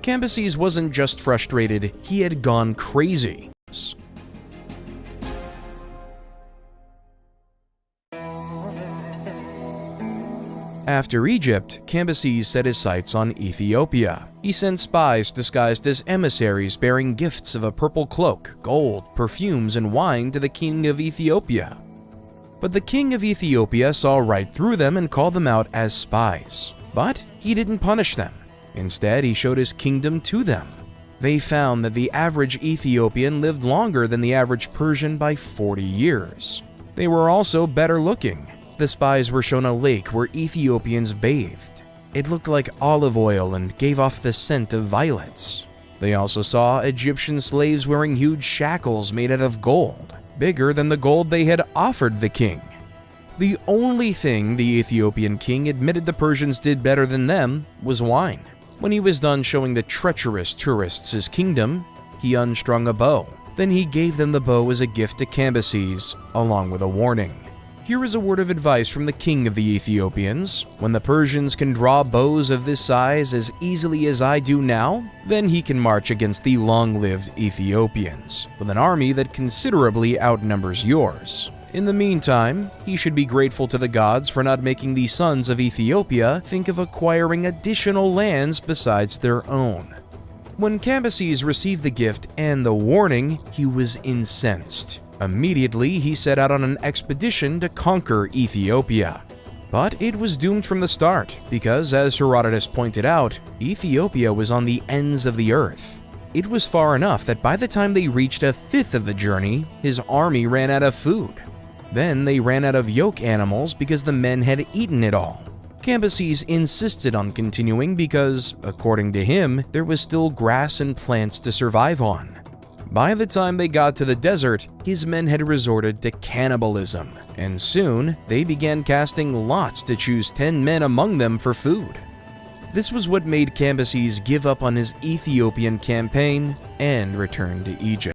Cambyses wasn't just frustrated, he had gone crazy. After Egypt, Cambyses set his sights on Ethiopia. He sent spies disguised as emissaries bearing gifts of a purple cloak, gold, perfumes, and wine to the king of Ethiopia. But the king of Ethiopia saw right through them and called them out as spies. But he didn't punish them. Instead, he showed his kingdom to them. They found that the average Ethiopian lived longer than the average Persian by 40 years. They were also better looking. The spies were shown a lake where Ethiopians bathed. It looked like olive oil and gave off the scent of violets. They also saw Egyptian slaves wearing huge shackles made out of gold, bigger than the gold they had offered the king. The only thing the Ethiopian king admitted the Persians did better than them was wine. When he was done showing the treacherous tourists his kingdom, he unstrung a bow. Then he gave them the bow as a gift to Cambyses, along with a warning. Here is a word of advice from the king of the Ethiopians. When the Persians can draw bows of this size as easily as I do now, then he can march against the long-lived Ethiopians, with an army that considerably outnumbers yours. In the meantime, he should be grateful to the gods for not making the sons of Ethiopia think of acquiring additional lands besides their own. When Cambyses received the gift and the warning, he was incensed. Immediately, he set out on an expedition to conquer Ethiopia. But it was doomed from the start, because as Herodotus pointed out, Ethiopia was on the ends of the earth. It was far enough that by the time they reached a fifth of the journey, his army ran out of food. Then they ran out of yoke animals because the men had eaten it all. Cambyses insisted on continuing because, according to him, there was still grass and plants to survive on. By the time they got to the desert, his men had resorted to cannibalism, and soon they began casting lots to choose 10 men among them for food. This was what made Cambyses give up on his Ethiopian campaign and return to Egypt.